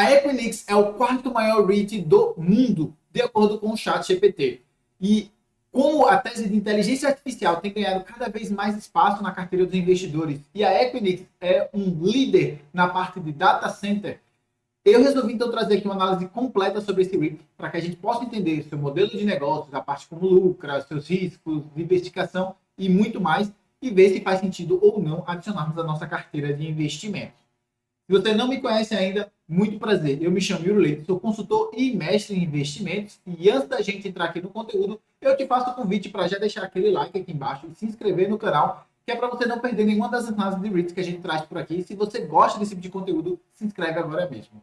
A Equinix é o quarto maior REIT do mundo, de acordo com o ChatGPT. E como a tese de inteligência artificial tem ganhado cada vez mais espaço na carteira dos investidores e a Equinix é um líder na parte de data center, eu resolvi então trazer aqui uma análise completa sobre esse REIT para que a gente possa entender seu modelo de negócios, a parte como lucra, seus riscos, diversificação e muito mais, e ver se faz sentido ou não adicionarmos a nossa carteira de investimento. Se você não me conhece ainda, muito prazer. Eu me chamo Yuri Leite, sou consultor e mestre em investimentos. E antes da gente entrar aqui no conteúdo, eu te faço o convite para já deixar aquele like aqui embaixo e se inscrever no canal, que é para você não perder nenhuma das análises de REITs que a gente traz por aqui. Se você gosta desse tipo de conteúdo, se inscreve agora mesmo.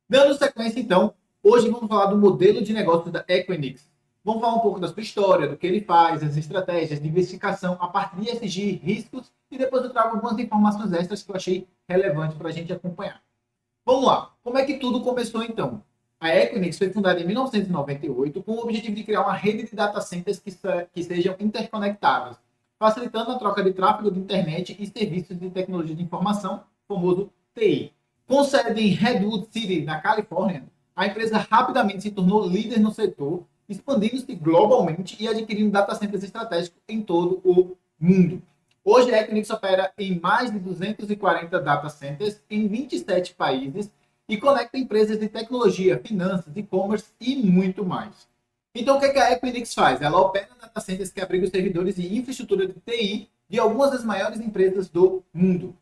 Dando sequência, então, hoje vamos falar do modelo de negócio da Equinix. Vamos falar um pouco da sua história, do que ele faz, as estratégias, diversificação, a parte de ESG, riscos, e depois eu trago algumas informações extras que eu achei relevante para a gente acompanhar. Vamos lá, como é que tudo começou então? A Equinix foi fundada em 1998 com o objetivo de criar uma rede de data centers que sejam interconectadas, facilitando a troca de tráfego de internet e serviços de tecnologia de informação, famoso TI. Com sede em Redwood City, na Califórnia, a empresa rapidamente se tornou líder no setor, expandindo-se globalmente e adquirindo data centers estratégicos em todo o mundo. Hoje, a Equinix opera em mais de 240 data centers em 27 países e conecta empresas de tecnologia, finanças, e-commerce e muito mais. Então, o que a Equinix faz? Ela opera data centers que abrigam servidores e infraestrutura de TI de algumas das maiores empresas do mundo.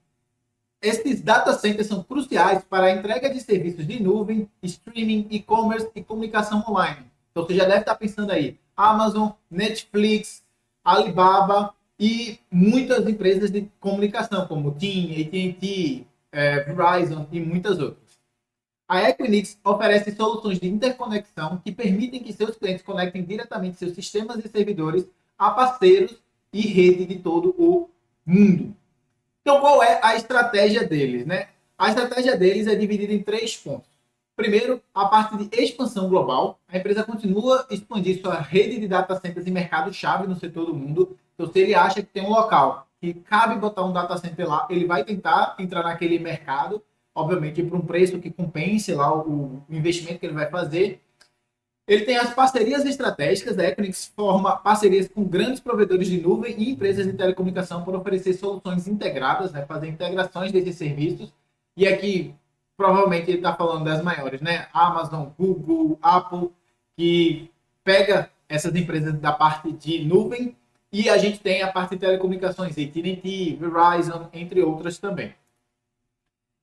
Esses data centers são cruciais para a entrega de serviços de nuvem, streaming, e-commerce e comunicação online. Então, você já deve estar pensando aí, Amazon, Netflix, Alibaba e muitas empresas de comunicação, como TIM, AT&T, Verizon e muitas outras. A Equinix oferece soluções de interconexão que permitem que seus clientes conectem diretamente seus sistemas e servidores a parceiros e rede de todo o mundo. Então, qual é a estratégia deles, né? A estratégia deles é dividida em 3 pontos. Primeiro, a parte de expansão global. A empresa continua a expandir sua rede de data centers em mercado-chave no setor do mundo. Então, se ele acha que tem um local que cabe botar um data center lá, ele vai tentar entrar naquele mercado, obviamente por um preço que compense lá o investimento que ele vai fazer. Ele tem as parcerias estratégicas, a Equinix forma parcerias com grandes provedores de nuvem e empresas de telecomunicação para oferecer soluções integradas, né, fazer integrações desses serviços. E aqui, provavelmente, ele está falando das maiores, né? Amazon, Google, Apple, que pega essas empresas da parte de nuvem e a gente tem a parte de telecomunicações, AT&T, Verizon, entre outras também.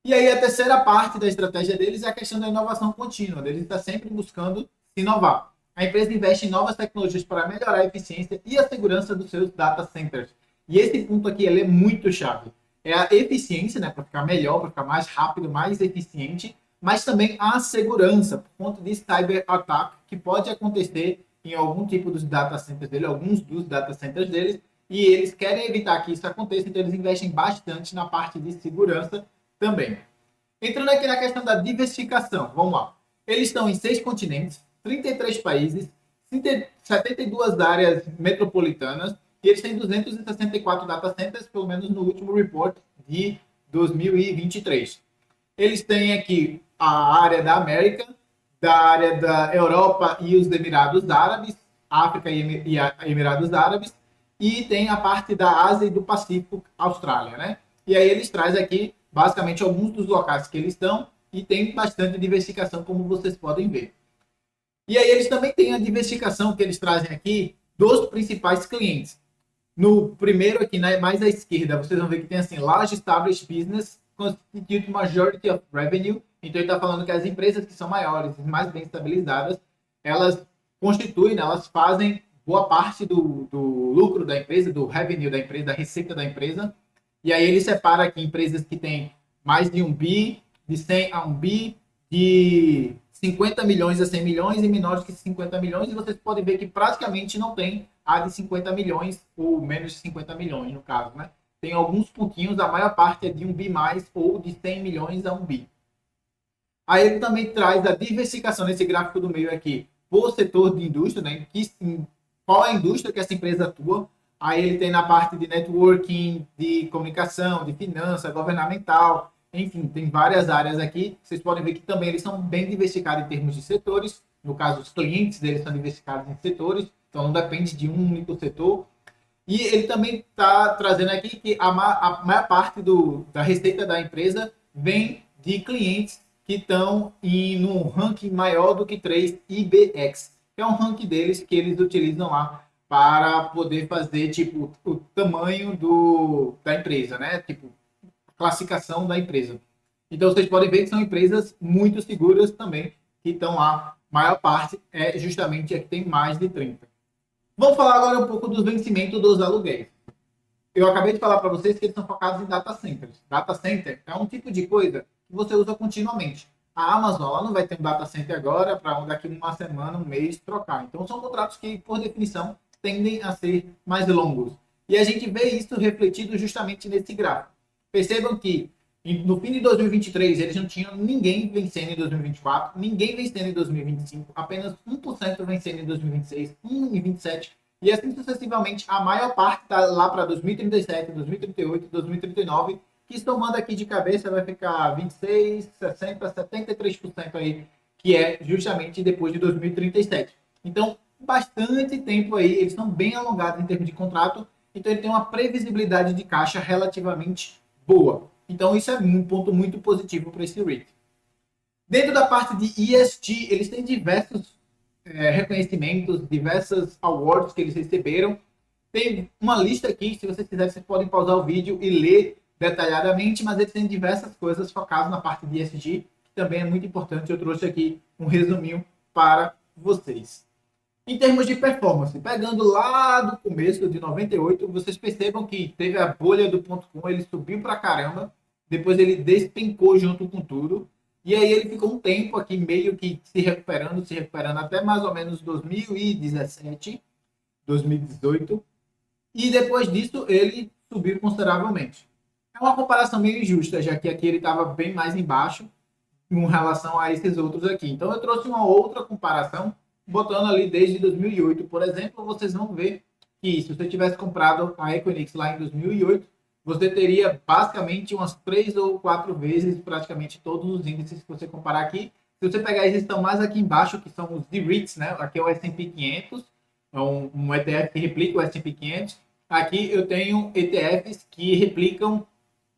E aí a terceira parte da estratégia deles é a questão da inovação contínua. Eles estão sempre buscando se inovar. A empresa investe em novas tecnologias para melhorar a eficiência e a segurança dos seus data centers. E esse ponto aqui ele é muito chave. É a eficiência, né, para ficar melhor, para ficar mais rápido, mais eficiente, mas também a segurança, por conta de cyber attack, que pode acontecer em algum tipo dos data centers dele, alguns dos data centers deles, e eles querem evitar que isso aconteça, então eles investem bastante na parte de segurança também. Entrando aqui na questão da diversificação, vamos lá. Eles estão em 6 continentes, 33 países, 72 áreas metropolitanas, e eles têm 264 data centers, pelo menos no último report de 2023. Eles têm aqui a área da América, da área da Europa e os Emirados Árabes, África e Emirados Árabes, e tem a parte da Ásia e do Pacífico, Austrália, né? E aí eles trazem aqui, basicamente, alguns dos locais que eles estão, e tem bastante diversificação, como vocês podem ver. E aí eles também têm a diversificação que eles trazem aqui dos principais clientes. No primeiro aqui, né, mais à esquerda, vocês vão ver que tem assim, large established business constitute majority of revenue. Então ele está falando que as empresas que são maiores e mais bem estabilizadas, elas constituem, elas fazem boa parte do lucro da empresa, do revenue da empresa, da receita da empresa. E aí ele separa aqui empresas que têm mais de 1 bi, de 100 a 1 bi, de 50 milhões a 100 milhões e menores que 50 milhões. E vocês podem ver que praticamente não tem a de 50 milhões ou menos de 50 milhões, no caso, né? Tem alguns pontinhos, a maior parte é de 1 bi mais ou de 100 milhões a 1 bi. Aí ele também traz a diversificação nesse gráfico do meio aqui por setor de indústria, né? Qual é a indústria que essa empresa atua. Aí ele tem na parte de networking, de comunicação, de finança, governamental, enfim, tem várias áreas aqui. Vocês podem ver que também eles são bem diversificados em termos de setores. No caso, os clientes deles são diversificados em setores, então não depende de um único setor. E ele também está trazendo aqui que a maior parte da receita da empresa vem de clientes que estão num ranking maior do que 3 IBX, que é um ranking deles que eles utilizam lá para poder fazer tipo o tamanho da empresa, né? Tipo, classificação da empresa. Então vocês podem ver que são empresas muito seguras também, que estão lá. A maior parte é justamente a que tem mais de 30. Vamos falar agora um pouco dos vencimentos dos aluguéis. Eu acabei de falar para vocês que eles são focados em data centers. Data center é um tipo de coisa que você usa continuamente. A Amazon ela não vai ter um data center agora para daqui uma semana, um mês trocar. Então são contratos que, por definição, tendem a ser mais longos. E a gente vê isso refletido justamente nesse gráfico. Percebam que no fim de 2023 eles não tinham ninguém vencendo em 2024, ninguém vencendo em 2025, apenas 1% vencendo em 2026, 1% em 2027, e assim sucessivamente. A maior parte está lá para 2037, 2038, 2039, que somando aqui de cabeça vai ficar 26, 60, 73% aí, que é justamente depois de 2037. Então, bastante tempo aí, eles são bem alongados em termos de contrato, então ele tem uma previsibilidade de caixa relativamente boa. Então, isso é um ponto muito positivo para esse REIT. Dentro da parte de ESG, eles têm diversos reconhecimentos, diversas awards que eles receberam. Tem uma lista aqui, se vocês quiserem, vocês podem pausar o vídeo e ler detalhadamente, mas eles têm diversas coisas focadas na parte de ESG, que também é muito importante. Eu trouxe aqui um resuminho para vocês. Em termos de performance, pegando lá do começo de 98, vocês percebam que teve a bolha do .com, ele subiu pra caramba, depois ele despencou junto com tudo, e aí ele ficou um tempo aqui meio que se recuperando até mais ou menos 2017, 2018, e depois disso ele subiu consideravelmente. É uma comparação meio injusta, já que aqui ele estava bem mais embaixo em relação a esses outros aqui. Então eu trouxe uma outra comparação, botando ali desde 2008, por exemplo. Vocês vão ver que se você tivesse comprado a Equinix lá em 2008, você teria basicamente umas 3 ou 4 vezes praticamente todos os índices que você comparar aqui. Se você pegar eles estão mais aqui embaixo, que são os D-REITs, né? Aqui é o S&P 500, é um ETF que replica o S&P 500. Aqui eu tenho ETFs que replicam,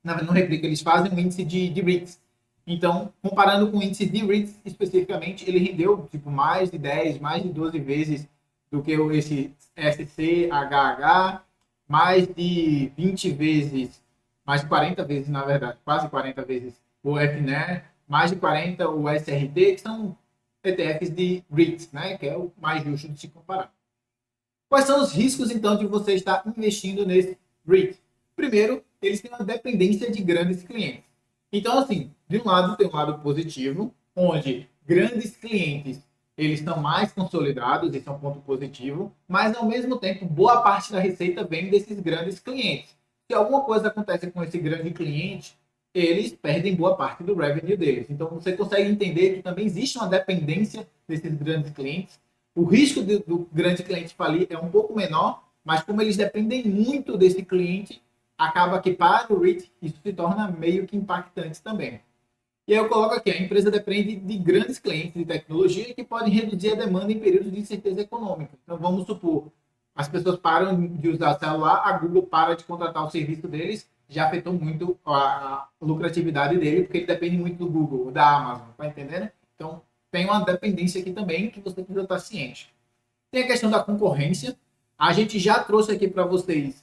não replicam, eles fazem um índice de REITs. Então, comparando com o índice de REITs especificamente, ele rendeu tipo, mais de 10, mais de 12 vezes do que esse SCHH, mais de 20 vezes, mais de 40 vezes, na verdade, quase 40 vezes o FNER, mais de 40 o SRT, que são ETFs de REITs, né, que é o mais justo de se comparar. Quais são os riscos, então, de você estar investindo nesse REIT? Primeiro, eles têm uma dependência de grandes clientes. Então, assim, de um lado tem um lado positivo, onde grandes clientes eles estão mais consolidados, esse é um ponto positivo, mas ao mesmo tempo boa parte da receita vem desses grandes clientes. Se alguma coisa acontece com esse grande cliente, eles perdem boa parte do revenue deles. Então você consegue entender que também existe uma dependência desses grandes clientes. O risco do grande cliente falir é um pouco menor, mas como eles dependem muito desse cliente, acaba que para o REIT isso se torna meio que impactante também. E aí eu coloco aqui, a empresa depende de grandes clientes de tecnologia que podem reduzir a demanda em períodos de incerteza econômica. Então vamos supor, as pessoas param de usar celular, a Google para de contratar o serviço deles, já afetou muito a lucratividade dele, porque ele depende muito do Google, da Amazon, tá entendendo? Então tem uma dependência aqui também que você precisa estar ciente. Tem a questão da concorrência. A gente já trouxe aqui para vocês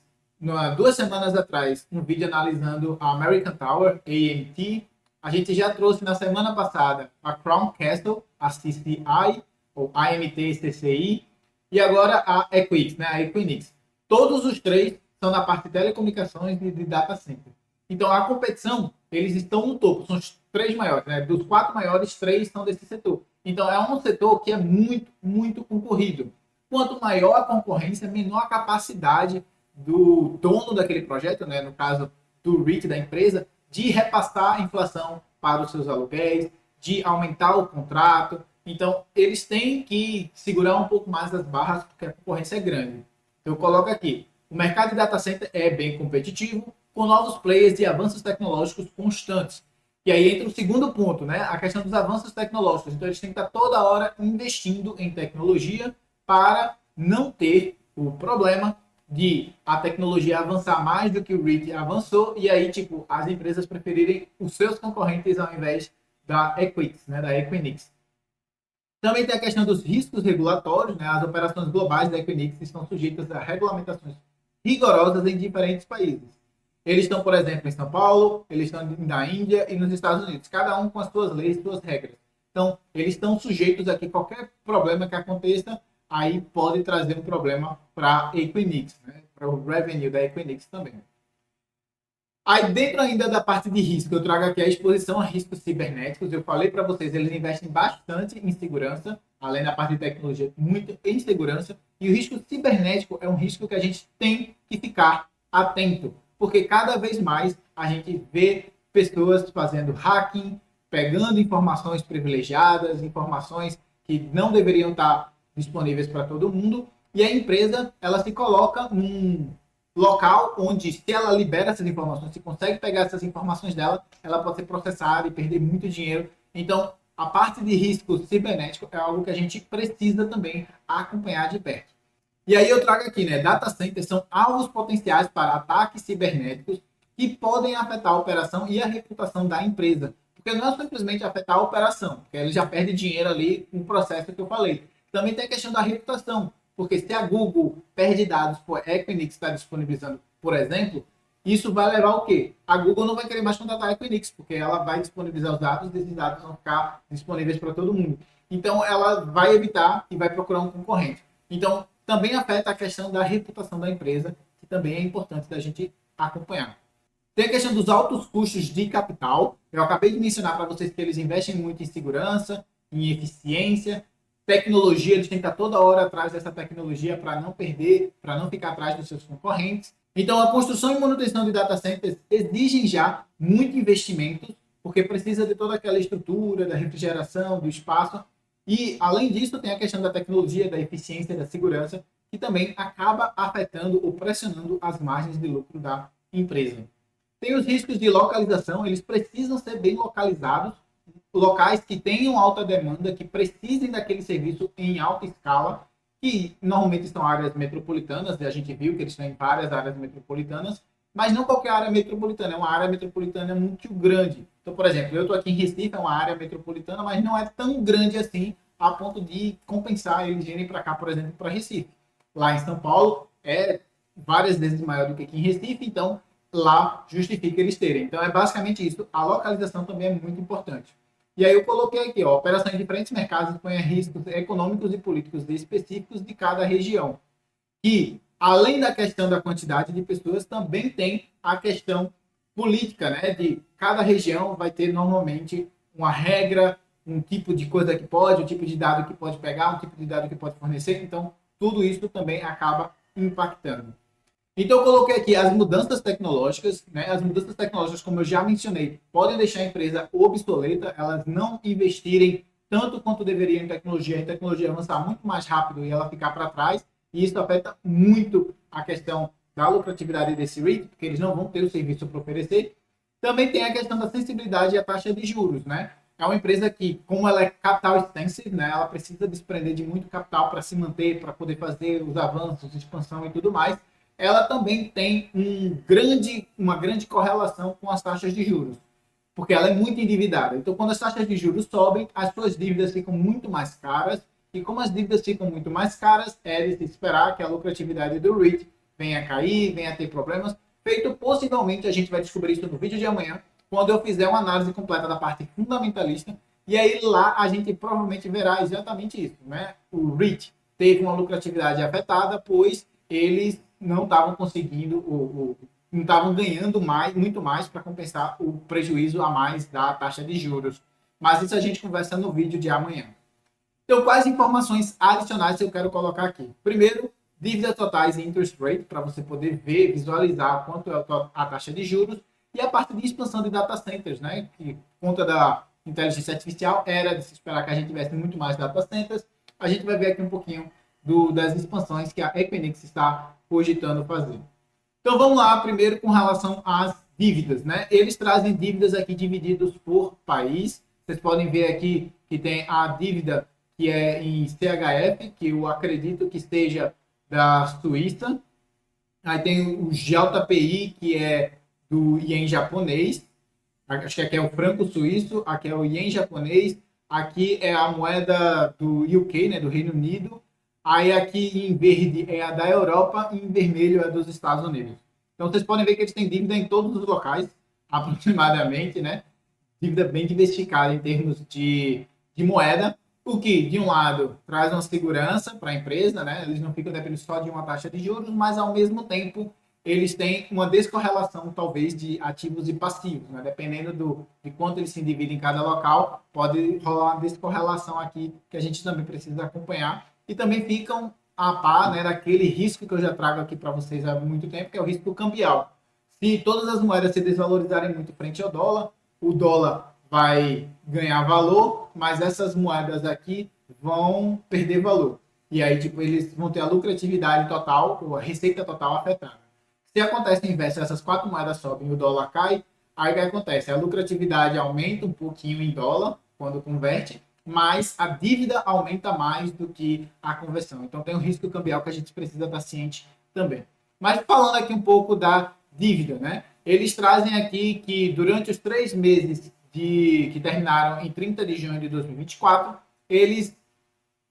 2 semanas atrás, um vídeo analisando a American Tower, AMT. A gente já trouxe na semana passada a Crown Castle, a CCI, ou AMT CCI, e agora a Equinix, né? A Equinix. Todos os três são na parte de telecomunicações e de data center. Então, a competição, eles estão no topo, são os 3 maiores, né? Dos 4 maiores, 3 estão desse setor. Então, é um setor que é muito, muito concorrido. Quanto maior a concorrência, menor a capacidade do dono daquele projeto, né, no caso do REIT da empresa, de repassar a inflação para os seus aluguéis, de aumentar o contrato. Então, eles têm que segurar um pouco mais as barras, porque a concorrência é grande. Então, eu coloco aqui, o mercado de data center é bem competitivo, com novos players e avanços tecnológicos constantes. E aí entra o segundo ponto, né? A questão dos avanços tecnológicos. Então, eles têm que estar toda hora investindo em tecnologia para não ter o problema de a tecnologia avançar mais do que o REIT avançou e aí, tipo, as empresas preferirem os seus concorrentes ao invés da Equinix, né? Da Equinix. Também tem a questão dos riscos regulatórios, né? As operações globais da Equinix estão sujeitas a regulamentações rigorosas em diferentes países. Eles estão, por exemplo, em São Paulo, eles estão na Índia e nos Estados Unidos, cada um com as suas leis, suas regras. Então, eles estão sujeitos a que qualquer problema que aconteça, aí pode trazer um problema para a Equinix, né? Para o revenue da Equinix também. Aí, dentro ainda da parte de risco, eu trago aqui a exposição a riscos cibernéticos. Eu falei para vocês, eles investem bastante em segurança, além da parte de tecnologia, muito em segurança. E o risco cibernético é um risco que a gente tem que ficar atento, porque cada vez mais a gente vê pessoas fazendo hacking, pegando informações privilegiadas, informações que não deveriam estar disponíveis para todo mundo, e a empresa ela se coloca num local onde, se ela libera essas informações, se consegue pegar essas informações dela, ela pode ser processada e perder muito dinheiro. Então, a parte de risco cibernético é algo que a gente precisa também acompanhar de perto. E aí eu trago aqui, né? Data centers são alvos potenciais para ataques cibernéticos que podem afetar a operação e a reputação da empresa. Porque não é simplesmente afetar a operação, porque ele já perde dinheiro ali no processo que eu falei. Também tem a questão da reputação, porque se a Google perde dados por Equinix está disponibilizando, por exemplo, isso vai levar ao quê? A Google não vai querer mais contratar a Equinix, porque ela vai disponibilizar os dados e esses dados vão ficar disponíveis para todo mundo. Então, ela vai evitar e vai procurar um concorrente. Então, também afeta a questão da reputação da empresa, que também é importante da gente acompanhar. Tem a questão dos altos custos de capital. Eu acabei de mencionar para vocês que eles investem muito em segurança, em eficiência, tecnologia, eles têm que estar toda hora atrás dessa tecnologia para não perder, para não ficar atrás dos seus concorrentes. Então, a construção e manutenção de data centers exigem já muito investimento, porque precisa de toda aquela estrutura, da refrigeração, do espaço. E, além disso, tem a questão da tecnologia, da eficiência, da segurança, que também acaba afetando ou pressionando as margens de lucro da empresa. Tem os riscos de localização, eles precisam ser bem localizados, locais que tenham alta demanda, que precisem daquele serviço em alta escala, que normalmente são áreas metropolitanas, e a gente viu que eles estão em várias áreas metropolitanas, mas não qualquer área metropolitana, é uma área metropolitana muito grande. Então, por exemplo, eu estou aqui em Recife, é uma área metropolitana, mas não é tão grande assim a ponto de compensar eles irem para cá, por exemplo, para Recife. Lá em São Paulo é várias vezes maior do que aqui em Recife, então lá justifica eles terem. Então é basicamente isso. A localização também é muito importante. E aí eu coloquei aqui, ó, operação em diferentes mercados expõe a riscos econômicos e políticos específicos de cada região. E, além da questão da quantidade de pessoas, também tem a questão política, né? De cada região vai ter normalmente uma regra, um tipo de coisa que pode, um tipo de dado que pode pegar, um tipo de dado que pode fornecer. Então, tudo isso também acaba impactando. Então, eu coloquei aqui as mudanças tecnológicas, né? As mudanças tecnológicas, como eu já mencionei, podem deixar a empresa obsoleta, elas não investirem tanto quanto deveriam em tecnologia, a tecnologia avançar muito mais rápido e ela ficar para trás, e isso afeta muito a questão da lucratividade desse REIT, porque eles não vão ter o serviço para oferecer. Também tem a questão da sensibilidade à taxa de juros, né? É uma empresa que, como ela é capital extensive, né, ela precisa desprender de muito capital para se manter, para poder fazer os avanços, expansão e tudo mais. Ela também tem uma grande correlação com as taxas de juros, porque ela é muito endividada. Então, quando as taxas de juros sobem, as suas dívidas ficam muito mais caras, e como as dívidas ficam muito mais caras, é de se esperar que a lucratividade do REIT venha a cair, venha a ter problemas, feito possivelmente, a gente vai descobrir isso no vídeo de amanhã, quando eu fizer uma análise completa da parte fundamentalista, e aí lá a gente provavelmente verá exatamente isso, né? O REIT teve uma lucratividade afetada, pois eles não estavam conseguindo, não estavam ganhando muito mais para compensar o prejuízo a mais da taxa de juros. Mas isso a gente conversa no vídeo de amanhã. Então, quais informações adicionais eu quero colocar aqui? Primeiro, dívidas totais e interest rate, para você poder ver, visualizar quanto é a taxa de juros. E a parte de expansão de data centers, né? Que, por conta da inteligência artificial, era de se esperar que a gente tivesse muito mais data centers. A gente vai ver aqui um pouquinho das expansões que a Equinix está cogitando fazer. Então, vamos lá, primeiro com relação às dívidas, né? Eles trazem dívidas aqui divididos por país. Vocês podem ver aqui que tem a dívida que é em CHF, que eu acredito que esteja da Suíça. Aí tem o JPI, que é do ien japonês. Acho que aqui é o franco suíço, aqui é o ien japonês, aqui é a moeda do UK, né, do Reino Unido. Aí aqui em verde é a da Europa e em vermelho é dos Estados Unidos. Então vocês podem ver que eles têm dívida em todos os locais, aproximadamente, né? Dívida bem diversificada em termos de moeda, o que, de um lado, traz uma segurança para a empresa, né? Eles não ficam dependendo só de uma taxa de juros, mas, ao mesmo tempo, eles têm uma descorrelação, talvez, de ativos e passivos, né? Dependendo de quanto eles se dividem em cada local, pode rolar uma descorrelação aqui que a gente também precisa acompanhar. E também ficam a par, né, daquele risco que eu já trago aqui para vocês há muito tempo, que é o risco cambial. Se todas as moedas se desvalorizarem muito frente ao dólar, o dólar vai ganhar valor, mas essas moedas aqui vão perder valor. E aí, tipo, eles vão ter a lucratividade total, ou a receita total afetada. Se acontece o inverso, essas quatro moedas sobem e o dólar cai, aí o que acontece? A lucratividade aumenta um pouquinho em dólar, quando converte, mas a dívida aumenta mais do que a conversão. Então tem um risco cambial que a gente precisa estar ciente também. Mas falando aqui um pouco da dívida, né? Eles trazem aqui que durante os 3 meses que terminaram em 30 de junho de 2024, eles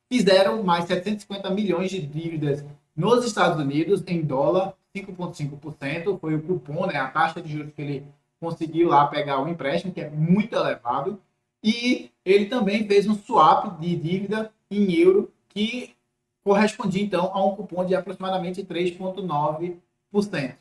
fizeram mais 750 milhões de dívidas nos Estados Unidos em dólar, 5,5%, foi o cupom, né, a taxa de juros que ele conseguiu lá pegar o empréstimo, que é muito elevado, e ele também fez um swap de dívida em euro, que correspondia, então, a um cupom de aproximadamente 3,9%.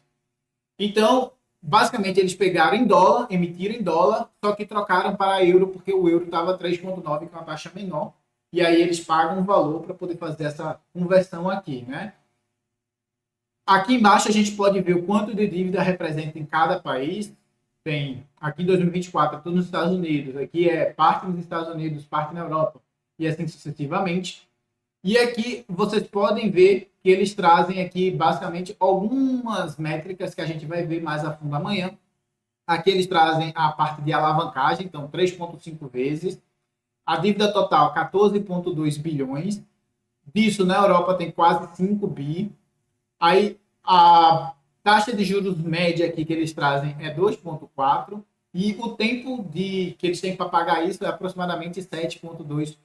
Então, basicamente, eles pegaram em dólar, emitiram em dólar, só que trocaram para euro, porque o euro estava 3,9, com uma taxa menor, e aí eles pagam um valor para poder fazer essa conversão aqui, né? Aqui embaixo a gente pode ver o quanto de dívida representa em cada país. Tem aqui em 2024, tudo nos Estados Unidos, aqui é parte nos Estados Unidos, parte na Europa, e assim sucessivamente. E aqui vocês podem ver que eles trazem aqui basicamente algumas métricas que a gente vai ver mais a fundo amanhã. Aqui eles trazem a parte de alavancagem, então 3,5 vezes. A dívida total, 14,2 bilhões. Disso, na Europa, tem quase 5 bi. Aí, a taxa de juros média aqui que eles trazem é 2,4. E o tempo que eles têm para pagar isso é aproximadamente 7,2%.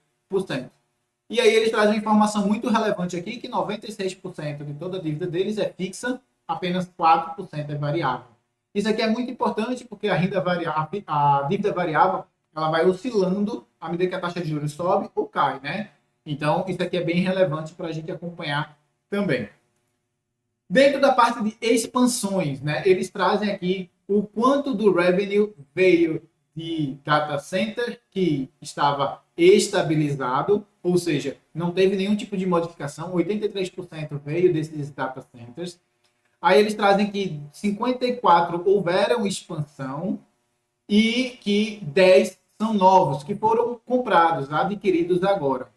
E aí eles trazem uma informação muito relevante aqui, que 96% de toda a dívida deles é fixa, apenas 4% é variável. Isso aqui é muito importante porque a dívida variável ela vai oscilando à medida que a taxa de juros sobe ou cai, né? Então, isso aqui é bem relevante para a gente acompanhar também. Dentro da parte de expansões, né, eles trazem aqui o quanto do revenue veio de data center que estava estabilizado, ou seja, não teve nenhum tipo de modificação, 83% veio desses data centers. Aí eles trazem que 54 houveram expansão e que 10 são novos, que foram comprados, adquiridos agora.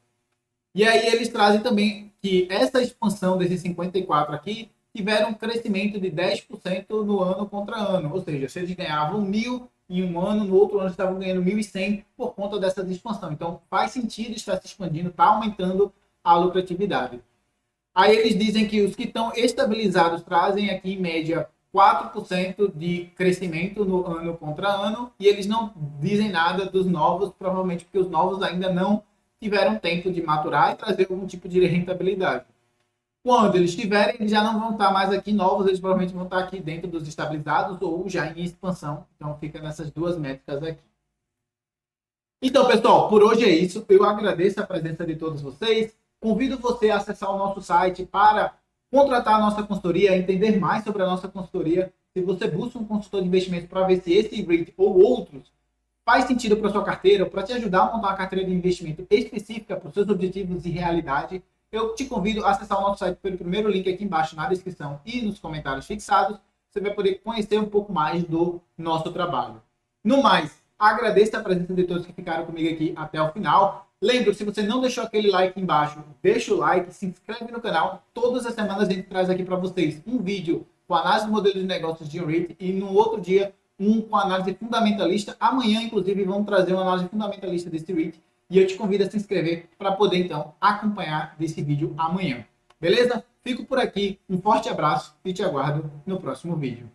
E aí eles trazem também que essa expansão desses 54 aqui tiveram um crescimento de 10% no ano contra ano. Ou seja, se eles ganhavam 1.000 em um ano, no outro ano estavam ganhando 1.100 por conta dessa expansão. Então faz sentido estar se expandindo, está aumentando a lucratividade. Aí eles dizem que os que estão estabilizados trazem aqui em média 4% de crescimento no ano contra ano, e eles não dizem nada dos novos, provavelmente porque os novos ainda não tiveram tempo de maturar e trazer algum tipo de rentabilidade. Quando eles tiverem, eles já não vão estar mais aqui novos, eles provavelmente vão estar aqui dentro dos estabilizados ou já em expansão. Então fica nessas duas métricas aqui. Então, pessoal, por hoje é isso. Eu agradeço a presença de todos vocês. Convido você a acessar o nosso site para contratar a nossa consultoria, entender mais sobre a nossa consultoria. Se você busca um consultor de investimento para ver se esse REIT ou outros faz sentido para a sua carteira, para te ajudar a montar uma carteira de investimento específica para os seus objetivos e realidade, eu te convido a acessar o nosso site pelo primeiro link aqui embaixo na descrição e nos comentários fixados. Você vai poder conhecer um pouco mais do nosso trabalho. No mais, agradeço a presença de todos que ficaram comigo aqui até o final. Lembra, se você não deixou aquele like embaixo, deixa o like, se inscreve no canal. Todas as semanas a gente traz aqui para vocês um vídeo com análise do modelo de negócios de um REIT e no outro dia um com análise fundamentalista. Amanhã, inclusive, vamos trazer uma análise fundamentalista desse REIT. E eu te convido a se inscrever para poder, então, acompanhar desse vídeo amanhã. Beleza? Fico por aqui. Um forte abraço e te aguardo no próximo vídeo.